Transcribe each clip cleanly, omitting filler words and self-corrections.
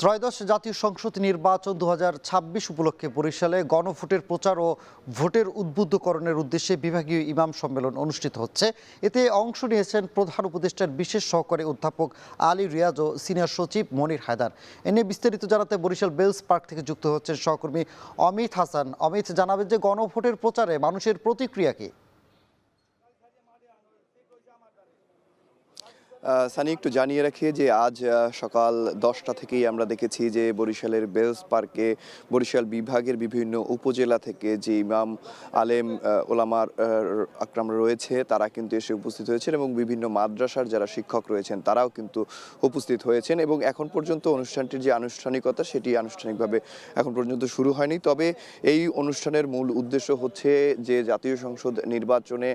ত্রয়োদশ জাতীয় সংসদ নির্বাচন 2026 উপলক্ষে বরিশালে গণভোটের প্রচার ও ভোটের উদ্বুদ্ধকরণের উদ্দেশ্যে বিভাগীয় ইমাম সম্মেলন অনুষ্ঠিত হচ্ছে। এতে অংশ নিয়েছেন প্রধান উপদেষ্টার বিশেষ সহকারী অধ্যাপক আলী রিয়াজ ও সিনিয়র সচিব মনির হায়দার। এ নিয়ে বিস্তারিত জানাতে বরিশাল বেলস পার্ক থেকে যুক্ত হচ্ছেন সহকর্মী অমিত হাসান। অমিত, জানাবেন যে গণভোটের প্রচারে মানুষের প্রতিক্রিয়া কি? সানি, একটু জানিয়ে রাখি যে আজ সকাল 10টা থেকেই আমরা দেখেছি যে বরিশালের বেলস পার্কে বরিশাল বিভাগের বিভিন্ন উপজেলা থেকে যে ইমাম আলেম ওলামার আকরাম রয়েছে তারা কিন্তু এসে উপস্থিত হয়েছেন এবং বিভিন্ন মাদ্রাসার যারা শিক্ষক রয়েছেন তারাও কিন্তু উপস্থিত হয়েছেন এবং এখন পর্যন্ত অনুষ্ঠানটির যে আনুষ্ঠানিকতা সেটি আনুষ্ঠানিকভাবে এখন পর্যন্ত শুরু হয়নি। তবে এই অনুষ্ঠানের মূল উদ্দেশ্য হচ্ছে যে জাতীয় সংসদ নির্বাচনে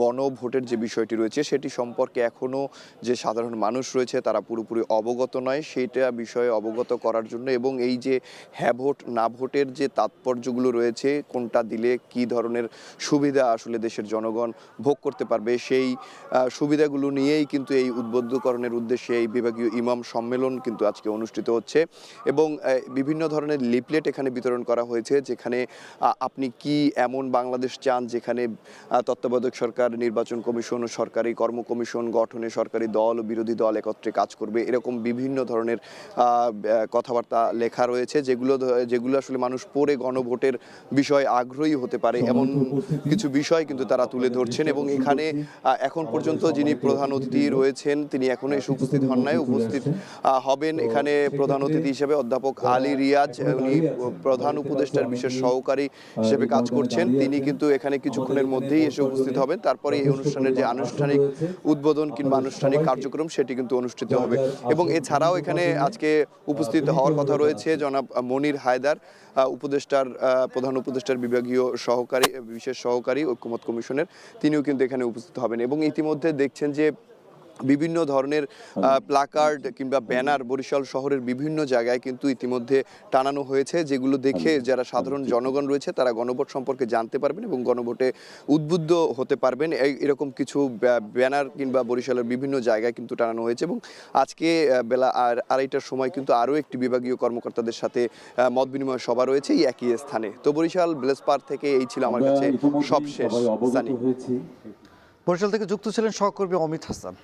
গণভোটের যে বিষয়টি রয়েছে সেটি সম্পর্কে এখনও যে সাধারণ মানুষ রয়েছে তারা পুরোপুরি অবগত নয় সেইটা বিষয়ে অবগত করার জন্য এবং এই যে হ্যাঁ ভোট না ভোটের যে তাৎপর্যগুলো রয়েছে, কোনটা দিলে কি ধরনের সুবিধা আসলে দেশের জনগণ ভোগ করতে পারবে, সেই সুবিধাগুলো নিয়েই কিন্তু এই উদ্বুদ্ধকরণের উদ্দেশ্যে এই বিভাগীয় ইমাম সম্মেলন কিন্তু আজকে অনুষ্ঠিত হচ্ছে এবং বিভিন্ন ধরনের লিফলেট এখানে বিতরণ করা হয়েছে যেখানে আপনি কি এমন বাংলাদেশ চান যেখানে তত্ত্বাবধায়ক সরকার, নির্বাচন কমিশন ও সরকারি কর্ম কমিশন গঠনে সরকারি দল ও বিরোধী দল একত্রে কাজ করবে, এরকম বিভিন্ন ধরনের কথাবার্তা লেখা রয়েছে যেগুলো আসলে মানুষ পড়ে গণভোটের বিষয়ে আগ্রহী হতে পারে এমন কিছু বিষয় কিন্তু তারা তুলে ধরছেন। এবং এখানে এখন পর্যন্ত যিনি প্রধান অতিথি রয়েছেন তিনি এখনো এসে উপস্থিত হন নাই, উপস্থিত হবেন এখানে প্রধান অতিথি হিসেবে অধ্যাপক আলী রিয়াজ। উনি প্রধান উপদেষ্টার বিশেষ সহকারী হিসেবে কাজ করছেন, তিনি কিন্তু এখানে কিছুক্ষণের মধ্যেই এসে উপস্থিত হবেন। তারপরে এই অনুষ্ঠানের যে আনুষ্ঠানিক উদ্বোধন কিংবা আনুষ্ঠানিক কার্যক্রম সেটি কিন্তু অনুষ্ঠিত হবে এবং এছাড়াও এখানে আজকে উপস্থিত হওয়ার কথা রয়েছে জনাব মনির হায়দার, প্রধান উপদেষ্টার বিভাগীয় সহকারী, বিশেষ সহকারী ঐক্যমত্য কমিশনের, তিনিও কিন্তু এখানে উপস্থিত হবেন। এবং ইতিমধ্যে দেখছেন যে বিভিন্ন ধরনের প্লাকার্ড কিংবা ব্যানার বরিশাল শহরের বিভিন্ন জায়গায় কিন্তু ইতিমধ্যে টানানো হয়েছে, যেগুলো দেখে যারা সাধারণ জনগণ রয়েছে তারা গণভোট সম্পর্কে জানতে পারবেন এবং গণভোটে উদ্বুদ্ধ হতে পারবেন। এরকম কিছু ব্যানার কিংবা বরিশালের বিভিন্ন জায়গায় কিন্তু টানানো হয়েছে এবং আজকে বেলা 2:30টার সময় কিন্তু আরও একটি বিভাগীয় কর্মকর্তাদের সাথে মত বিনিময় সভা রয়েছে এই একই স্থানে। তো বরিশাল বেলস পার্ক থেকে এই ছিল আমার কাছে সবশেষ। বরিশাল থেকে যুক্ত ছিলেন সহকর্মী অমিত হাসান।